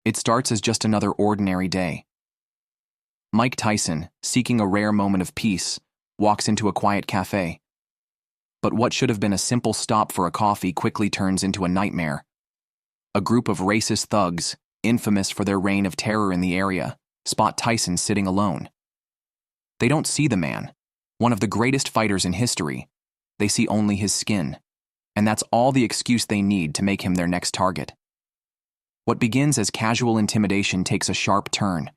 It starts as just another ordinary day. Mike Tyson, seeking a rare moment of peace, walks into a quiet cafe. But what should have been a simple stop for a coffee quickly turns into a nightmare. A group of racist thugs, infamous for their reign of terror in the area, spot Tyson sitting alone. They don't see the man, one of the greatest fighters in history. They see only his skin, and that's all the excuse they need to make him their next target. What begins as casual intimidation takes a sharp turn.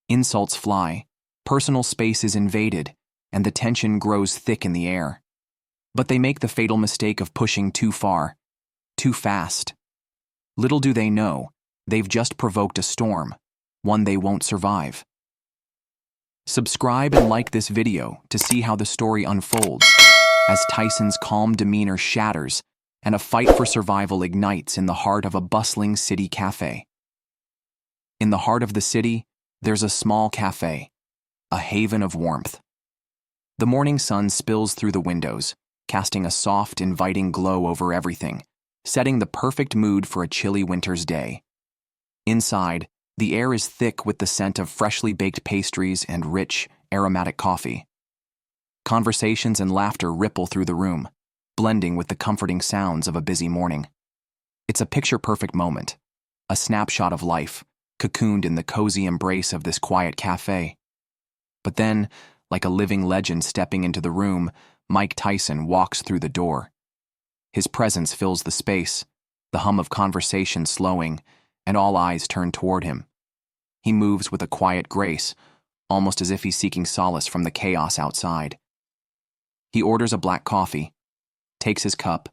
Insults fly, personal space is invaded, and the tension grows thick in the air. But they make the fatal mistake of pushing too far, too fast. Little do they know, they've just provoked a storm, one they won't survive. Subscribe and like this video to see how the story unfolds, as Tyson's calm demeanor shatters and a fight for survival ignites in the heart of a bustling city cafe. In the heart of the city, there's a small cafe, a haven of warmth. The morning sun spills through the windows, casting a soft, inviting glow over everything, setting the perfect mood for a chilly winter's day. Inside, the air is thick with the scent of freshly baked pastries and rich, aromatic coffee. Conversations and laughter ripple through the room, blending with the comforting sounds of a busy morning. It's a picture-perfect moment, a snapshot of life, cocooned in the cozy embrace of this quiet cafe. But then, like a living legend stepping into the room, Mike Tyson walks through the door. His presence fills the space, the hum of conversation slowing, and all eyes turn toward him. He moves with a quiet grace, almost as if he's seeking solace from the chaos outside. He orders a black coffee, takes his cup,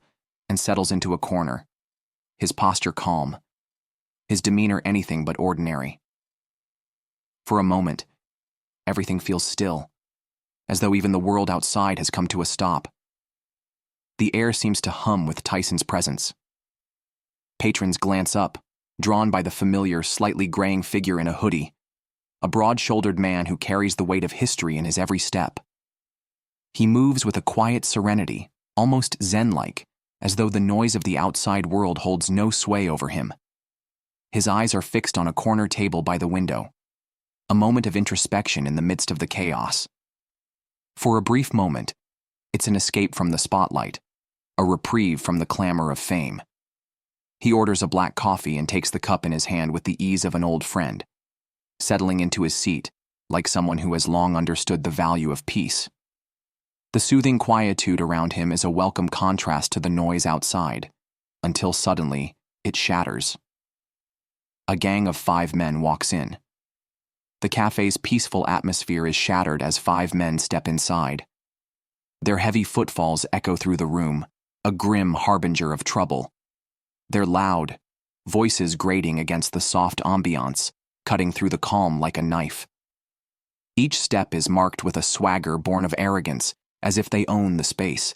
and settles into a corner, his posture calm, his demeanor anything but ordinary. For a moment, everything feels still, as though even the world outside has come to a stop. The air seems to hum with Tyson's presence. Patrons glance up, drawn by the familiar, slightly graying figure in a hoodie, a broad-shouldered man who carries the weight of history in his every step. He moves with a quiet serenity, almost zen-like, as though the noise of the outside world holds no sway over him. His eyes are fixed on a corner table by the window, a moment of introspection in the midst of the chaos. For a brief moment, it's an escape from the spotlight, a reprieve from the clamor of fame. He orders a black coffee and takes the cup in his hand with the ease of an old friend, settling into his seat like someone who has long understood the value of peace. The soothing quietude around him is a welcome contrast to the noise outside, until suddenly it shatters. A gang of 5 men walks in. The cafe's peaceful atmosphere is shattered as 5 men step inside. Their heavy footfalls echo through the room, a grim harbinger of trouble. They're loud, voices grating against the soft ambiance, cutting through the calm like a knife. Each step is marked with a swagger born of arrogance, as if they own the space.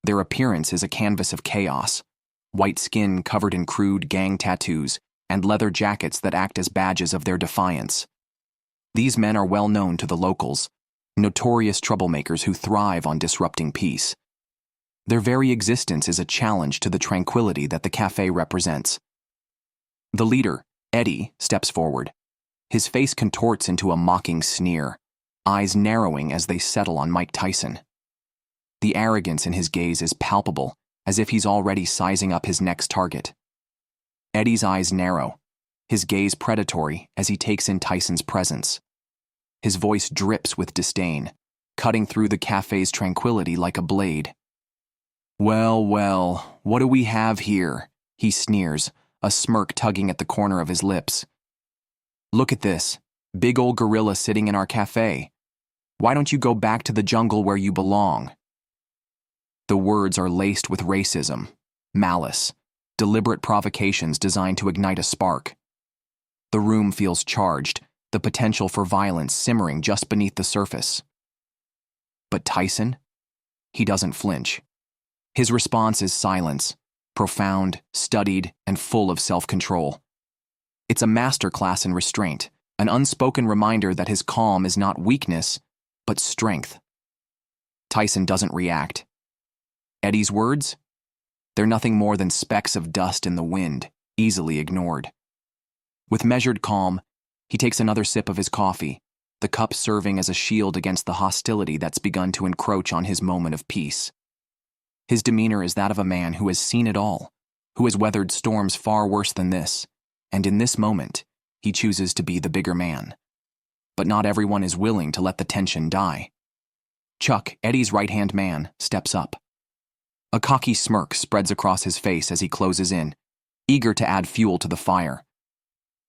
Their appearance is a canvas of chaos, white skin covered in crude gang tattoos, and leather jackets that act as badges of their defiance. These men are well known to the locals, notorious troublemakers who thrive on disrupting peace. Their very existence is a challenge to the tranquility that the cafe represents. The leader, Eddie, steps forward. His face contorts into a mocking sneer, eyes narrowing as they settle on Mike Tyson. The arrogance in his gaze is palpable, as if he's already sizing up his next target. Eddie's eyes narrow, his gaze predatory as he takes in Tyson's presence. His voice drips with disdain, cutting through the cafe's tranquility like a blade. "Well, well, what do we have here?" he sneers, a smirk tugging at the corner of his lips. "Look at this, big old gorilla sitting in our cafe. Why don't you go back to the jungle where you belong?" The words are laced with racism, malice, deliberate provocations designed to ignite a spark. The room feels charged, the potential for violence simmering just beneath the surface. But Tyson? He doesn't flinch. His response is silence, profound, studied, and full of self-control. It's a masterclass in restraint, an unspoken reminder that his calm is not weakness, but strength. Tyson doesn't react. Eddie's words? They're nothing more than specks of dust in the wind, easily ignored. With measured calm, he takes another sip of his coffee, the cup serving as a shield against the hostility that's begun to encroach on his moment of peace. His demeanor is that of a man who has seen it all, who has weathered storms far worse than this, and in this moment, he chooses to be the bigger man. But not everyone is willing to let the tension die. Chuck, Eddie's right-hand man, steps up. A cocky smirk spreads across his face as he closes in, eager to add fuel to the fire.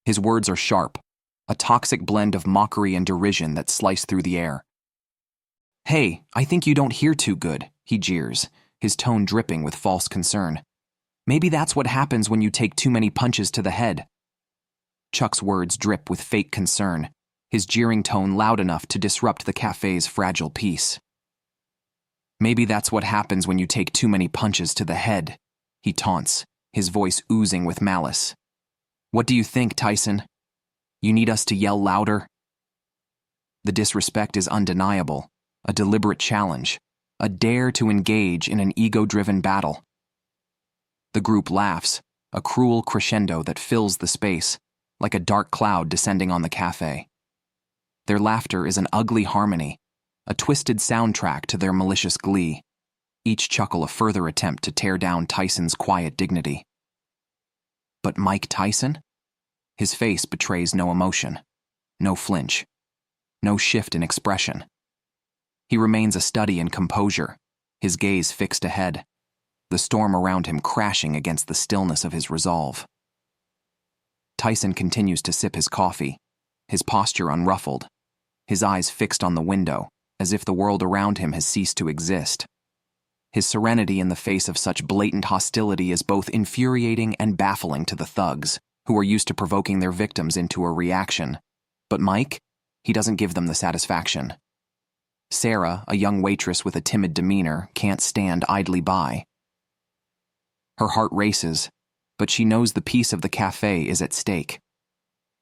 His words are sharp, a toxic blend of mockery and derision that slice through the air. "Hey, I think you don't hear too good," he jeers, his tone dripping with false concern. "Maybe that's what happens when you take too many punches to the head." Chuck's words drip with fake concern, his jeering tone loud enough to disrupt the cafe's fragile peace. "Maybe that's what happens when you take too many punches to the head," he taunts, his voice oozing with malice. "What do you think, Tyson? You need us to yell louder?" The disrespect is undeniable, a deliberate challenge, a dare to engage in an ego-driven battle. The group laughs, a cruel crescendo that fills the space, like a dark cloud descending on the cafe. Their laughter is an ugly harmony, a twisted soundtrack to their malicious glee, each chuckle a further attempt to tear down Tyson's quiet dignity. But Mike Tyson? His face betrays no emotion, no flinch, no shift in expression. He remains a study in composure, his gaze fixed ahead, the storm around him crashing against the stillness of his resolve. Tyson continues to sip his coffee, his posture unruffled, his eyes fixed on the window, as if the world around him has ceased to exist. His serenity in the face of such blatant hostility is both infuriating and baffling to the thugs, who are used to provoking their victims into a reaction. But Mike? He doesn't give them the satisfaction. Sarah, a young waitress with a timid demeanor, can't stand idly by. Her heart races, but she knows the peace of the cafe is at stake.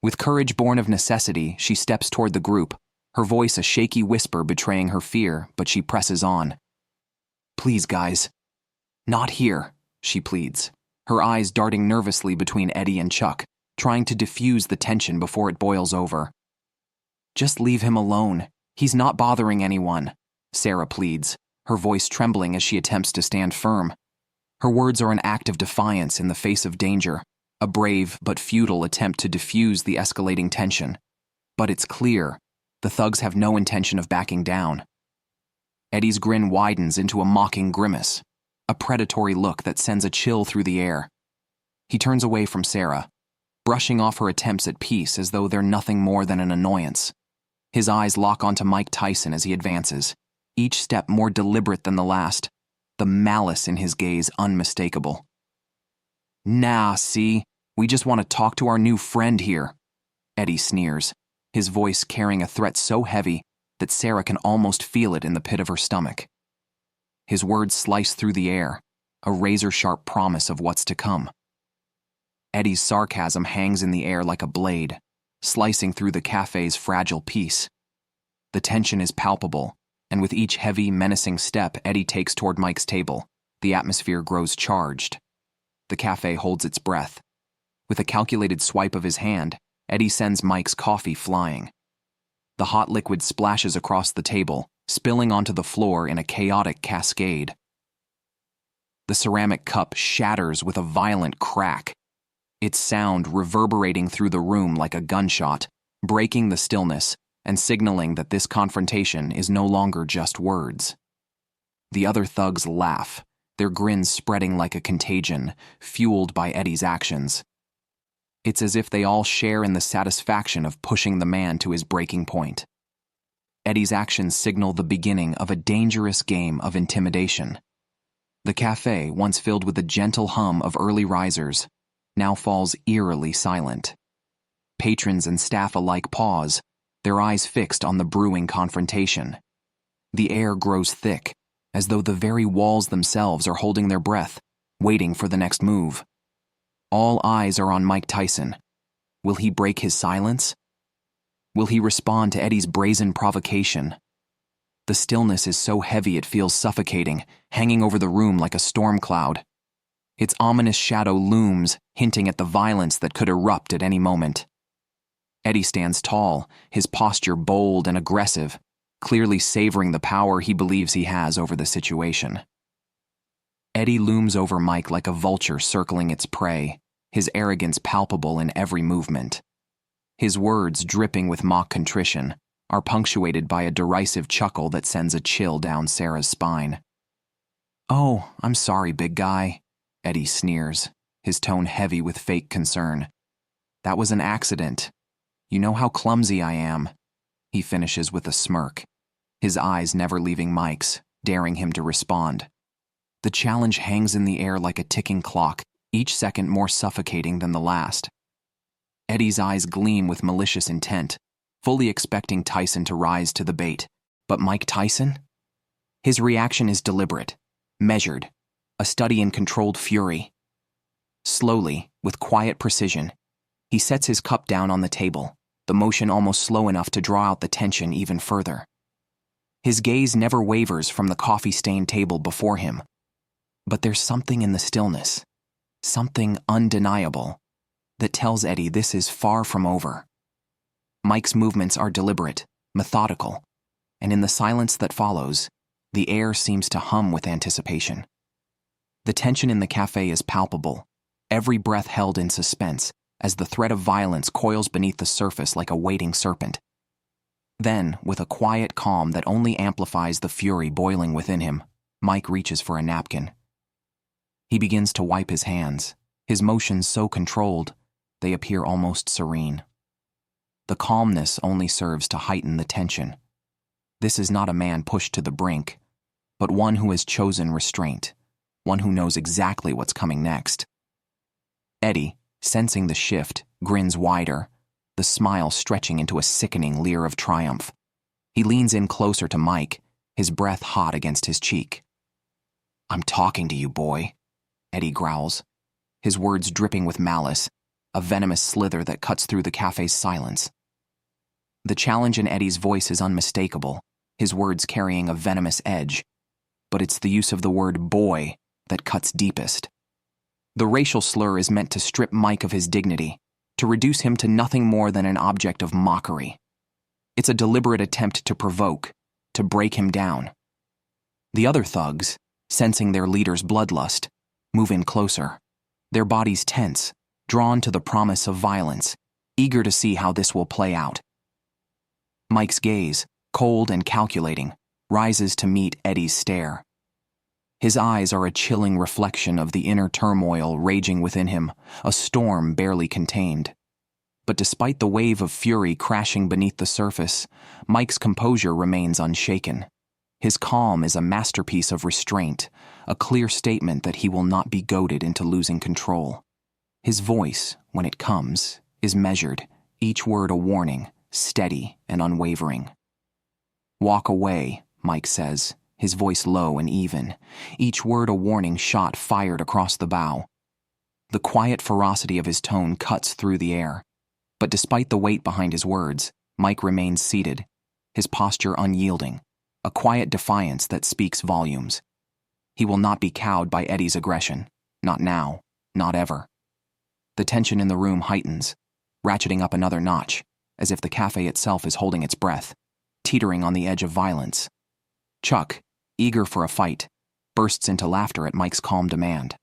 With courage born of necessity, she steps toward the group, her voice a shaky whisper betraying her fear, but she presses on. "Please, guys. Not here," she pleads, her eyes darting nervously between Eddie and Chuck, trying to diffuse the tension before it boils over. "Just leave him alone. He's not bothering anyone," Sarah pleads, her voice trembling as she attempts to stand firm. Her words are an act of defiance in the face of danger, a brave but futile attempt to diffuse the escalating tension. But it's clear, the thugs have no intention of backing down. Eddie's grin widens into a mocking grimace, a predatory look that sends a chill through the air. He turns away from Sarah, brushing off her attempts at peace as though they're nothing more than an annoyance. His eyes lock onto Mike Tyson as he advances, each step more deliberate than the last, the malice in his gaze unmistakable. "Nah, see, we just want to talk to our new friend here," Eddie sneers, his voice carrying a threat so heavy that Sarah can almost feel it in the pit of her stomach. His words slice through the air, a razor-sharp promise of what's to come. Eddie's sarcasm hangs in the air like a blade, slicing through the cafe's fragile peace. The tension is palpable, and with each heavy, menacing step Eddie takes toward Mike's table, the atmosphere grows charged. The cafe holds its breath. With a calculated swipe of his hand, Eddie sends Mike's coffee flying. The hot liquid splashes across the table, spilling onto the floor in a chaotic cascade. The ceramic cup shatters with a violent crack, its sound reverberating through the room like a gunshot, breaking the stillness and signaling that this confrontation is no longer just words. The other thugs laugh, their grins spreading like a contagion, fueled by Eddie's actions. It's as if they all share in the satisfaction of pushing the man to his breaking point. Eddie's actions signal the beginning of a dangerous game of intimidation. The cafe, once filled with a gentle hum of early risers, now falls eerily silent. Patrons and staff alike pause, their eyes fixed on the brewing confrontation. The air grows thick, as though the very walls themselves are holding their breath, waiting for the next move. All eyes are on Mike Tyson. Will he break his silence? Will he respond to Eddie's brazen provocation? The stillness is so heavy it feels suffocating, hanging over the room like a storm cloud. Its ominous shadow looms, hinting at the violence that could erupt at any moment. Eddie stands tall, his posture bold and aggressive, clearly savoring the power he believes he has over the situation. Eddie looms over Mike like a vulture circling its prey, his arrogance palpable in every movement. His words, dripping with mock contrition, are punctuated by a derisive chuckle that sends a chill down Sarah's spine. "Oh, I'm sorry, big guy," Eddie sneers, his tone heavy with fake concern. "That was an accident. You know how clumsy I am," he finishes with a smirk, his eyes never leaving Mike's, daring him to respond. The challenge hangs in the air like a ticking clock, each second more suffocating than the last. Eddie's eyes gleam with malicious intent, fully expecting Tyson to rise to the bait. But Mike Tyson? His reaction is deliberate, measured, a study in controlled fury. Slowly, with quiet precision, he sets his cup down on the table, the motion almost slow enough to draw out the tension even further. His gaze never wavers from the coffee-stained table before him. But there's something in the stillness, something undeniable, that tells Eddie this is far from over. Mike's movements are deliberate, methodical, and in the silence that follows, the air seems to hum with anticipation. The tension in the cafe is palpable, every breath held in suspense, as the threat of violence coils beneath the surface like a waiting serpent. Then, with a quiet calm that only amplifies the fury boiling within him, Mike reaches for a napkin. He begins to wipe his hands, his motions so controlled, they appear almost serene. The calmness only serves to heighten the tension. This is not a man pushed to the brink, but one who has chosen restraint, one who knows exactly what's coming next. Eddie, sensing the shift, grins wider, the smile stretching into a sickening leer of triumph. He leans in closer to Mike, his breath hot against his cheek. "I'm talking to you, boy," Eddie growls, his words dripping with malice, a venomous slither that cuts through the cafe's silence. The challenge in Eddie's voice is unmistakable, his words carrying a venomous edge, but it's the use of the word boy that cuts deepest. The racial slur is meant to strip Mike of his dignity, to reduce him to nothing more than an object of mockery. It's a deliberate attempt to provoke, to break him down. The other thugs, sensing their leader's bloodlust, move in closer, their bodies tense, drawn to the promise of violence, eager to see how this will play out. Mike's gaze, cold and calculating, rises to meet Eddie's stare. His eyes are a chilling reflection of the inner turmoil raging within him, a storm barely contained. But despite the wave of fury crashing beneath the surface, Mike's composure remains unshaken. His calm is a masterpiece of restraint, a clear statement that he will not be goaded into losing control. His voice, when it comes, is measured, each word a warning, steady and unwavering. "Walk away," Mike says, his voice low and even, each word a warning shot fired across the bow. The quiet ferocity of his tone cuts through the air, but despite the weight behind his words, Mike remains seated, his posture unyielding, a quiet defiance that speaks volumes. He will not be cowed by Eddie's aggression, not now, not ever. The tension in the room heightens, ratcheting up another notch, as if the cafe itself is holding its breath, teetering on the edge of violence. Chuck, eager for a fight, bursts into laughter at Mike's calm demand.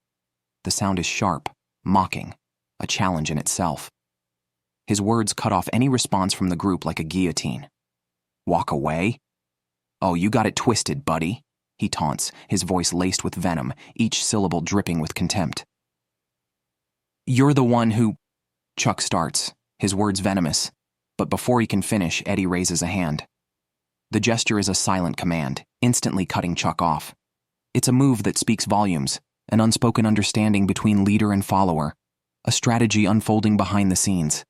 The sound is sharp, mocking, a challenge in itself. His words cut off any response from the group like a guillotine. "Walk away? Oh, you got it twisted, buddy," he taunts, his voice laced with venom, each syllable dripping with contempt. "You're the one who—" Chuck starts, his words venomous, but before he can finish, Eddie raises a hand. The gesture is a silent command, instantly cutting Chuck off. It's a move that speaks volumes, an unspoken understanding between leader and follower, a strategy unfolding behind the scenes.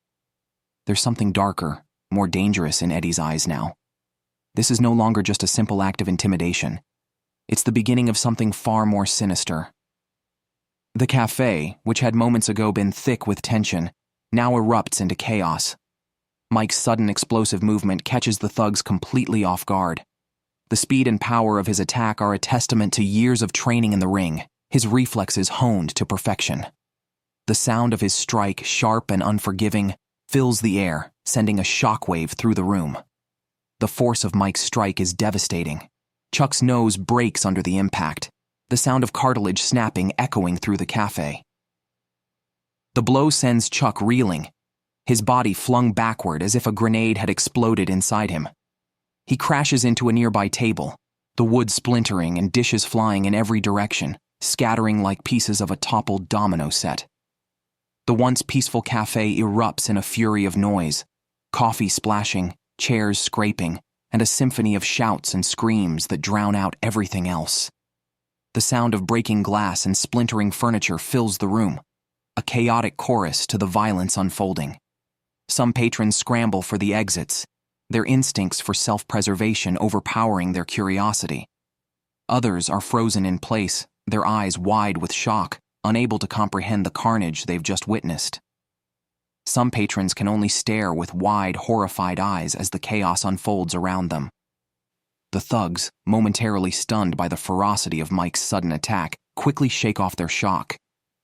There's something darker, more dangerous in Eddie's eyes now. This is no longer just a simple act of intimidation. It's the beginning of something far more sinister. The cafe, which had moments ago been thick with tension, now erupts into chaos. Mike's sudden explosive movement catches the thugs completely off guard. The speed and power of his attack are a testament to years of training in the ring, his reflexes honed to perfection. The sound of his strike, sharp and unforgiving, fills the air, sending a shockwave through the room. The force of Mike's strike is devastating. Chuck's nose breaks under the impact, the sound of cartilage snapping echoing through the cafe. The blow sends Chuck reeling, his body flung backward as if a grenade had exploded inside him. He crashes into a nearby table, the wood splintering and dishes flying in every direction, scattering like pieces of a toppled domino set. The once peaceful cafe erupts in a fury of noise, coffee splashing, chairs scraping, and a symphony of shouts and screams that drown out everything else. The sound of breaking glass and splintering furniture fills the room, a chaotic chorus to the violence unfolding. Some patrons scramble for the exits, their instincts for self-preservation overpowering their curiosity. Others are frozen in place, their eyes wide with shock, unable to comprehend the carnage they've just witnessed. Some patrons can only stare with wide, horrified eyes as the chaos unfolds around them. The thugs, momentarily stunned by the ferocity of Mike's sudden attack, quickly shake off their shock.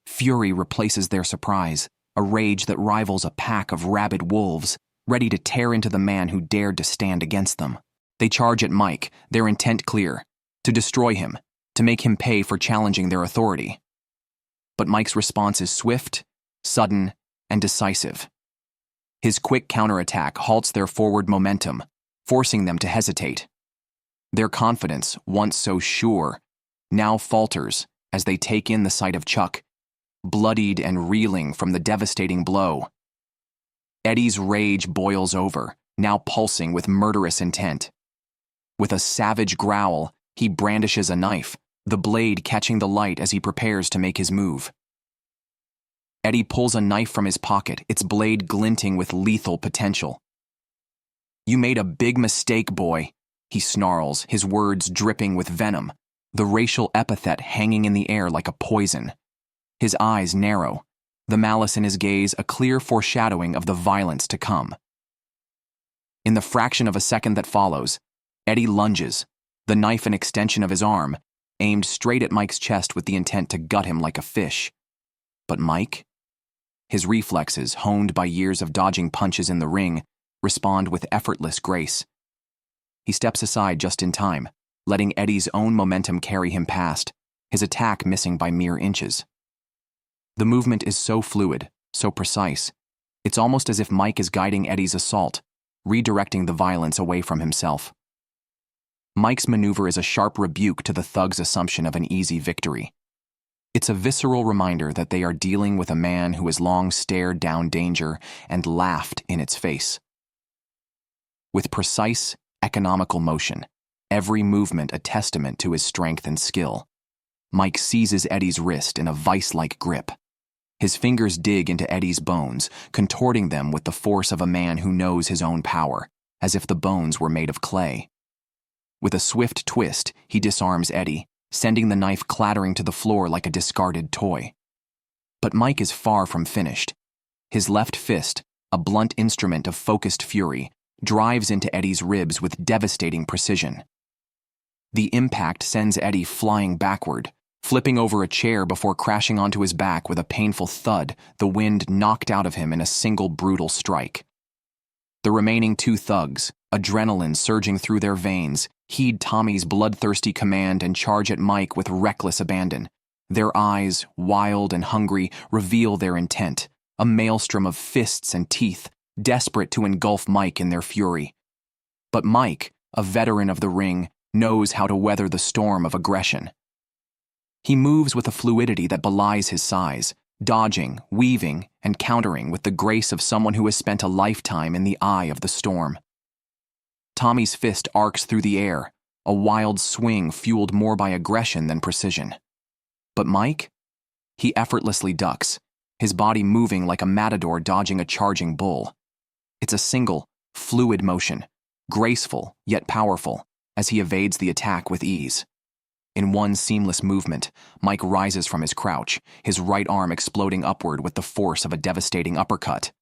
Fury replaces their surprise, a rage that rivals a pack of rabid wolves, ready to tear into the man who dared to stand against them. They charge at Mike, their intent clear, to destroy him, to make him pay for challenging their authority. But Mike's response is swift, sudden, and decisive. His quick counterattack halts their forward momentum, forcing them to hesitate. Their confidence, once so sure, now falters as they take in the sight of Chuck, bloodied and reeling from the devastating blow. Eddie's rage boils over, now pulsing with murderous intent. With a savage growl, he brandishes a knife, the blade catching the light as he prepares to make his move. Eddie pulls a knife from his pocket, its blade glinting with lethal potential. "You made a big mistake, boy," he snarls, his words dripping with venom, the racial epithet hanging in the air like a poison. His eyes narrow, the malice in his gaze a clear foreshadowing of the violence to come. In the fraction of a second that follows, Eddie lunges, the knife an extension of his arm, aimed straight at Mike's chest with the intent to gut him like a fish. But Mike? His reflexes, honed by years of dodging punches in the ring, respond with effortless grace. He steps aside just in time, letting Eddie's own momentum carry him past, his attack missing by mere inches. The movement is so fluid, so precise, it's almost as if Mike is guiding Eddie's assault, redirecting the violence away from himself. Mike's maneuver is a sharp rebuke to the thug's assumption of an easy victory. It's a visceral reminder that they are dealing with a man who has long stared down danger and laughed in its face. With precise, economical motion, every movement a testament to his strength and skill, Mike seizes Eddie's wrist in a vice-like grip. His fingers dig into Eddie's bones, contorting them with the force of a man who knows his own power, as if the bones were made of clay. With a swift twist, he disarms Eddie, sending the knife clattering to the floor like a discarded toy. But Mike is far from finished. His left fist, a blunt instrument of focused fury, drives into Eddie's ribs with devastating precision. The impact sends Eddie flying backward, flipping over a chair before crashing onto his back with a painful thud, the wind knocked out of him in a single brutal strike. The remaining two thugs, adrenaline surging through their veins, heed Tommy's bloodthirsty command and charge at Mike with reckless abandon. Their eyes, wild and hungry, reveal their intent, a maelstrom of fists and teeth, desperate to engulf Mike in their fury. But Mike, a veteran of the ring, knows how to weather the storm of aggression. He moves with a fluidity that belies his size, dodging, weaving, and countering with the grace of someone who has spent a lifetime in the eye of the storm. Tommy's fist arcs through the air, a wild swing fueled more by aggression than precision. But Mike? He effortlessly ducks, his body moving like a matador dodging a charging bull. It's a single, fluid motion, graceful yet powerful, as he evades the attack with ease. In one seamless movement, Mike rises from his crouch, his right arm exploding upward with the force of a devastating uppercut.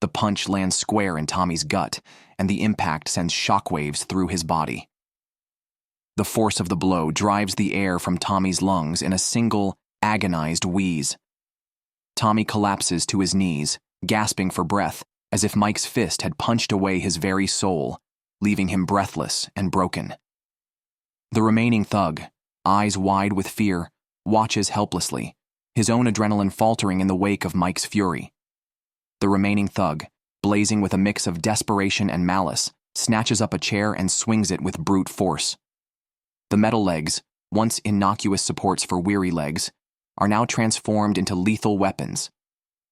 The punch lands square in Tommy's gut, and the impact sends shockwaves through his body. The force of the blow drives the air from Tommy's lungs in a single, agonized wheeze. Tommy collapses to his knees, gasping for breath, as if Mike's fist had punched away his very soul, leaving him breathless and broken. The remaining thug, eyes wide with fear, watches helplessly, his own adrenaline faltering in the wake of Mike's fury. The remaining thug, blazing with a mix of desperation and malice, snatches up a chair and swings it with brute force. The metal legs, once innocuous supports for weary legs, are now transformed into lethal weapons.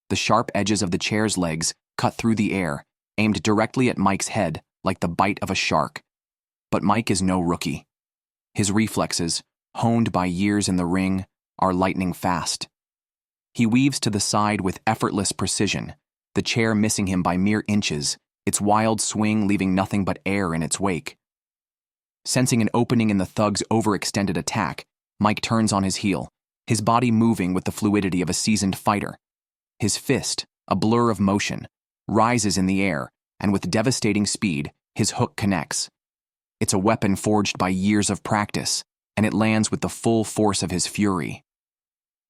The sharp edges of the chair's legs cut through the air, aimed directly at Mike's head like the bite of a shark. But Mike is no rookie. His reflexes, honed by years in the ring, are lightning fast. He weaves to the side with effortless precision, the chair missing him by mere inches, its wild swing leaving nothing but air in its wake. Sensing an opening in the thug's overextended attack, Mike turns on his heel, his body moving with the fluidity of a seasoned fighter. His fist, a blur of motion, rises in the air, and with devastating speed, his hook connects. It's a weapon forged by years of practice, and it lands with the full force of his fury.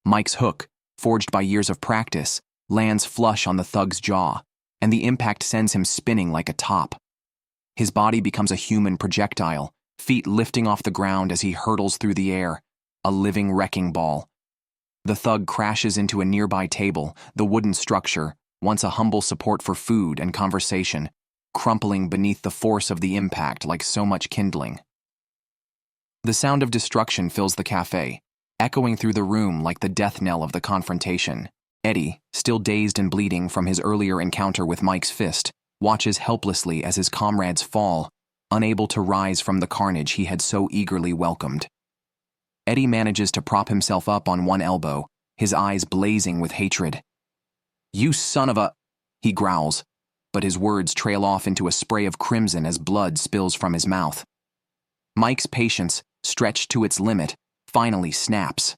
Mike's hook, forged by years of practice, lands flush on the thug's jaw, and the impact sends him spinning like a top. His body becomes a human projectile, feet lifting off the ground as he hurtles through the air, a living wrecking ball. The thug crashes into a nearby table, the wooden structure, once a humble support for food and conversation, crumpling beneath the force of the impact like so much kindling. The sound of destruction fills the cafe, echoing through the room like the death knell of the confrontation. Eddie, still dazed and bleeding from his earlier encounter with Mike's fist, watches helplessly as his comrades fall, unable to rise from the carnage he had so eagerly welcomed. Eddie manages to prop himself up on one elbow, his eyes blazing with hatred. "You son of a..." he growls, but his words trail off into a spray of crimson as blood spills from his mouth. Mike's patience, stretched to its limit, finally snaps.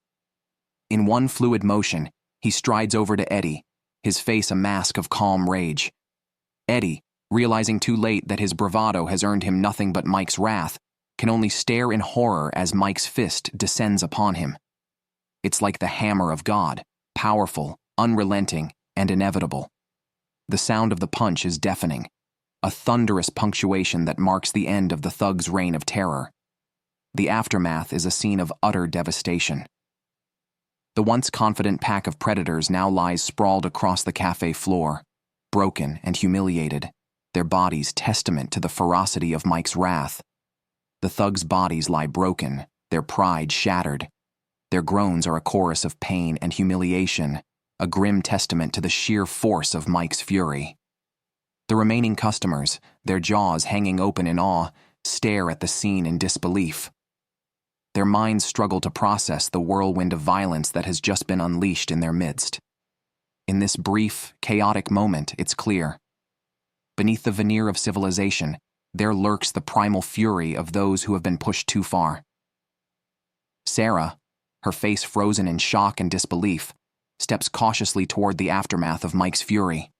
In one fluid motion, he strides over to Eddie, his face a mask of calm rage. Eddie, realizing too late that his bravado has earned him nothing but Mike's wrath, can only stare in horror as Mike's fist descends upon him. It's like the hammer of God, powerful, unrelenting, and inevitable. The sound of the punch is deafening, a thunderous punctuation that marks the end of the thug's reign of terror. The aftermath is a scene of utter devastation. The once confident pack of predators now lies sprawled across the cafe floor, broken and humiliated, their bodies testament to the ferocity of Mike's wrath. The thugs' bodies lie broken, their pride shattered. Their groans are a chorus of pain and humiliation, a grim testament to the sheer force of Mike's fury. The remaining customers, their jaws hanging open in awe, stare at the scene in disbelief. Their minds struggle to process the whirlwind of violence that has just been unleashed in their midst. In this brief, chaotic moment, it's clear. Beneath the veneer of civilization, there lurks the primal fury of those who have been pushed too far. Sarah, her face frozen in shock and disbelief, steps cautiously toward the aftermath of Mike's fury.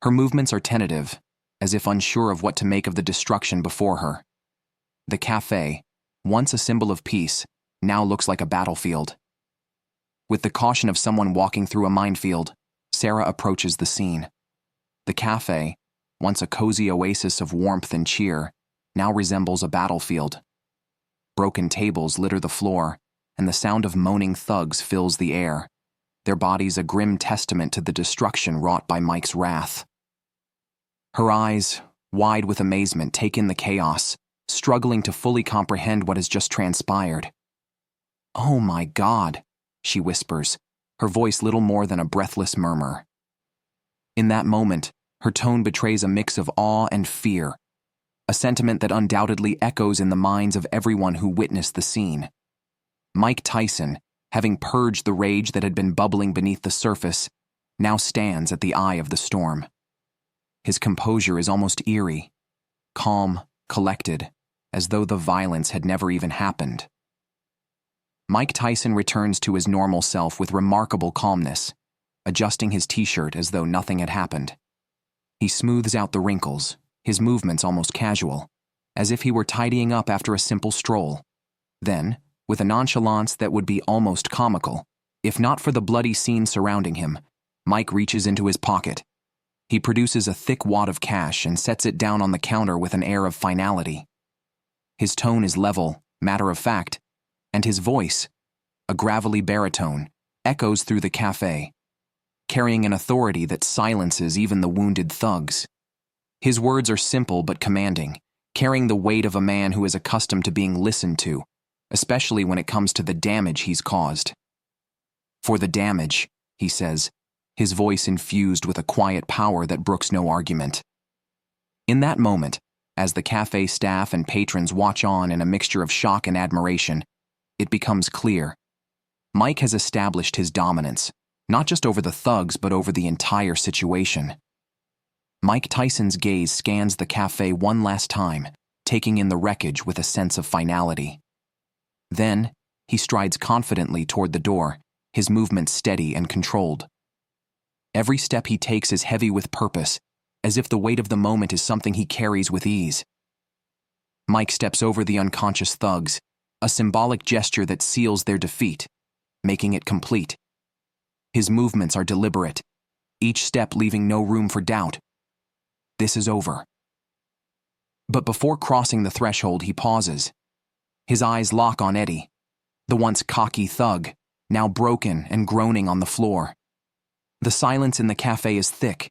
Her movements are tentative, as if unsure of what to make of the destruction before her. The cafe, once a symbol of peace, now looks like a battlefield. With the caution of someone walking through a minefield, Sarah approaches the scene. The cafe, once a cozy oasis of warmth and cheer, now resembles a battlefield. Broken tables litter the floor, and the sound of moaning thugs fills the air, their bodies a grim testament to the destruction wrought by Mike's wrath. Her eyes, wide with amazement, take in the chaos, struggling to fully comprehend what has just transpired. "Oh my God," she whispers, her voice little more than a breathless murmur. In that moment, her tone betrays a mix of awe and fear, a sentiment that undoubtedly echoes in the minds of everyone who witnessed the scene. Mike Tyson, having purged the rage that had been bubbling beneath the surface, now stands at the eye of the storm. His composure is almost eerie, calm, collected, as though the violence had never even happened. Mike Tyson returns to his normal self with remarkable calmness, adjusting his t-shirt as though nothing had happened. He smooths out the wrinkles, his movements almost casual, as if he were tidying up after a simple stroll. Then, With a nonchalance that would be almost comical, if not for the bloody scene surrounding him, Mike reaches into his pocket. He produces a thick wad of cash and sets it down on the counter with an air of finality. His tone is level, matter-of-fact, and his voice, a gravelly baritone, echoes through the cafe, carrying an authority that silences even the wounded thugs. His words are simple but commanding, carrying the weight of a man who is accustomed to being listened to, especially when it comes to the damage he's caused. "For the damage," he says, his voice infused with a quiet power that brooks no argument. In that moment, as the cafe staff and patrons watch on in a mixture of shock and admiration, it becomes clear. Mike has established his dominance, not just over the thugs but over the entire situation. Mike Tyson's gaze scans the cafe one last time, taking in the wreckage with a sense of finality. Then, he strides confidently toward the door, his movements steady and controlled. Every step he takes is heavy with purpose, as if the weight of the moment is something he carries with ease. Mike steps over the unconscious thugs, a symbolic gesture that seals their defeat, making it complete. His movements are deliberate, each step leaving no room for doubt. This is over. But before crossing the threshold, he pauses. His eyes lock on Eddie, the once cocky thug, now broken and groaning on the floor. The silence in the cafe is thick,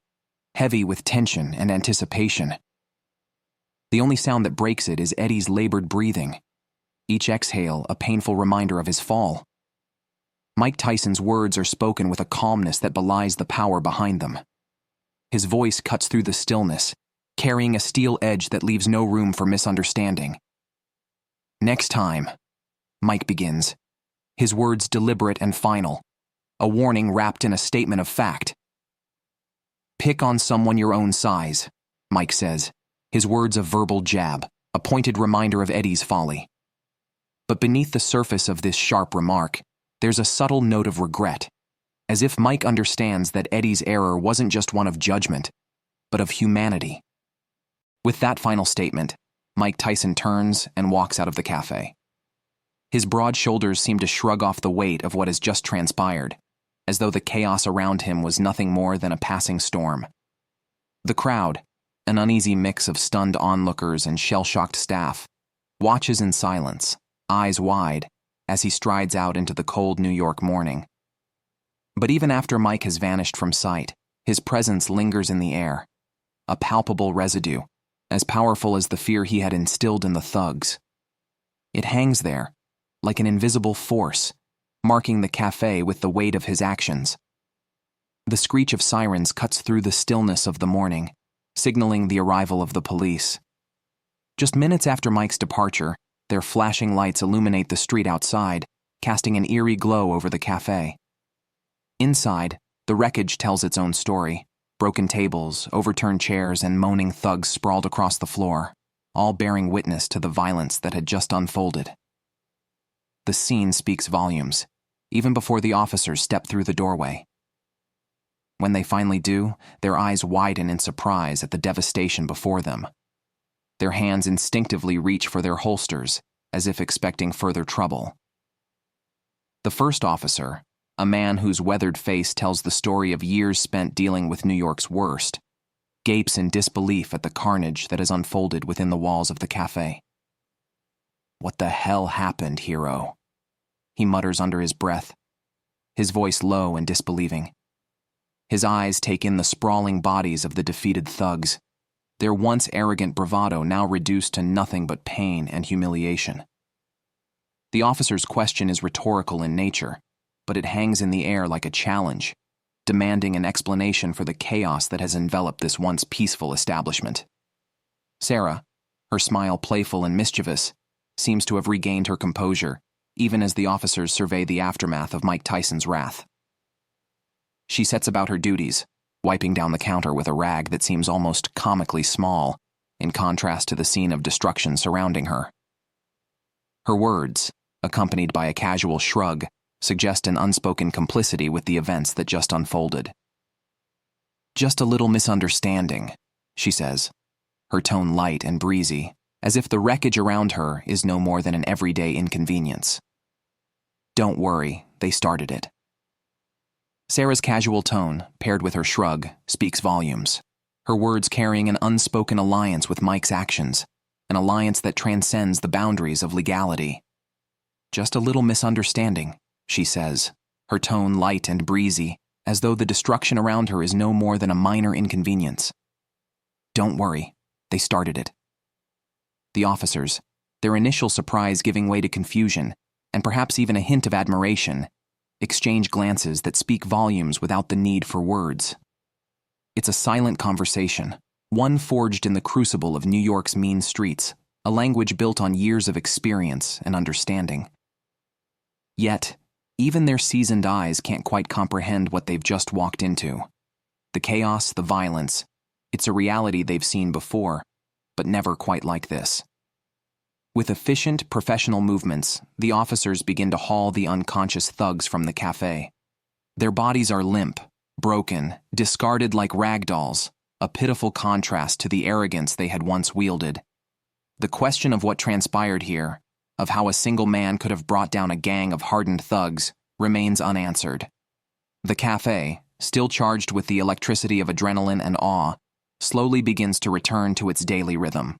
heavy with tension and anticipation. The only sound that breaks it is Eddie's labored breathing, each exhale a painful reminder of his fall. Mike Tyson's words are spoken with a calmness that belies the power behind them. His voice cuts through the stillness, carrying a steel edge that leaves no room for misunderstanding. "Next time," Mike begins, his words deliberate and final, a warning wrapped in a statement of fact. "Pick on someone your own size," Mike says, his words a verbal jab, a pointed reminder of Eddie's folly. But beneath the surface of this sharp remark, there's a subtle note of regret, as if Mike understands that Eddie's error wasn't just one of judgment, but of humanity. With that final statement, Mike Tyson turns and walks out of the cafe. His broad shoulders seem to shrug off the weight of what has just transpired, as though the chaos around him was nothing more than a passing storm. The crowd, an uneasy mix of stunned onlookers and shell-shocked staff, watches in silence, eyes wide, as he strides out into the cold New York morning. But even after Mike has vanished from sight, his presence lingers in the air, a palpable residue, as powerful as the fear he had instilled in the thugs. It hangs there, like an invisible force, marking the cafe with the weight of his actions. The screech of sirens cuts through the stillness of the morning, signaling the arrival of the police. Just minutes after Mike's departure, their flashing lights illuminate the street outside, casting an eerie glow over the cafe. Inside, the wreckage tells its own story. Broken tables, overturned chairs, and moaning thugs sprawled across the floor, all bearing witness to the violence that had just unfolded. The scene speaks volumes, even before the officers step through the doorway. When they finally do, their eyes widen in surprise at the devastation before them. Their hands instinctively reach for their holsters, as if expecting further trouble. The first officer, a man whose weathered face tells the story of years spent dealing with New York's worst, gapes in disbelief at the carnage that has unfolded within the walls of the cafe. "What the hell happened, hero?" he mutters under his breath, his voice low and disbelieving. His eyes take in the sprawling bodies of the defeated thugs, their once arrogant bravado now reduced to nothing but pain and humiliation. The officer's question is rhetorical in nature, but it hangs in the air like a challenge, demanding an explanation for the chaos that has enveloped this once peaceful establishment. Sarah, her smile playful and mischievous, seems to have regained her composure, even as the officers survey the aftermath of Mike Tyson's wrath. She sets about her duties, wiping down the counter with a rag that seems almost comically small, in contrast to the scene of destruction surrounding her. Her words, accompanied by a casual shrug, suggest an unspoken complicity with the events that just unfolded. "Just a little misunderstanding," she says, her tone light and breezy, as if the wreckage around her is no more than an everyday inconvenience. Don't worry, they started it. Sarah's casual tone, paired with her shrug, speaks volumes. Her words carrying an unspoken alliance with Mike's actions, an alliance that transcends the boundaries of legality. Just a little misunderstanding, she says, her tone light and breezy, as though the destruction around her is no more than a minor inconvenience. Don't worry, they started it. The officers, their initial surprise giving way to confusion, and perhaps even a hint of admiration, exchange glances that speak volumes without the need for words. It's a silent conversation, one forged in the crucible of New York's mean streets, a language built on years of experience and understanding. Yet, even their seasoned eyes can't quite comprehend what they've just walked into. The chaos, the violence, it's a reality they've seen before, but never quite like this. With efficient, professional movements, the officers begin to haul the unconscious thugs from the café. Their bodies are limp, broken, discarded like rag dolls, a pitiful contrast to the arrogance they had once wielded. The question of what transpired here, of how a single man could have brought down a gang of hardened thugs, remains unanswered. The café, still charged with the electricity of adrenaline and awe, slowly begins to return to its daily rhythm.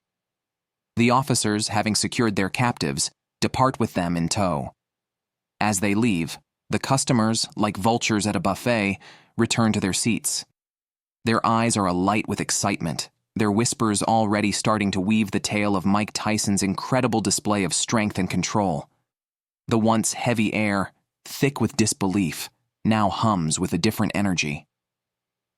The officers, having secured their captives, depart with them in tow. As they leave, the customers, like vultures at a buffet, return to their seats. Their eyes are alight with excitement, their whispers already starting to weave the tale of Mike Tyson's incredible display of strength and control. The once heavy air, thick with disbelief, now hums with a different energy.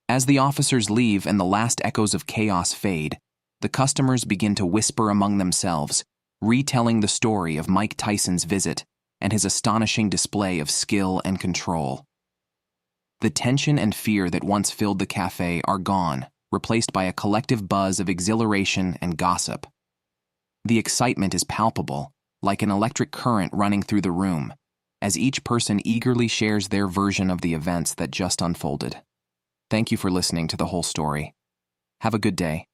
As the officers leave and the last echoes of chaos fade, the customers begin to whisper among themselves, retelling the story of Mike Tyson's visit and his astonishing display of skill and control. The tension and fear that once filled the café are gone, replaced by a collective buzz of exhilaration and gossip. The excitement is palpable, like an electric current running through the room, as each person eagerly shares their version of the events that just unfolded. Thank you for listening to the whole story. Have a good day.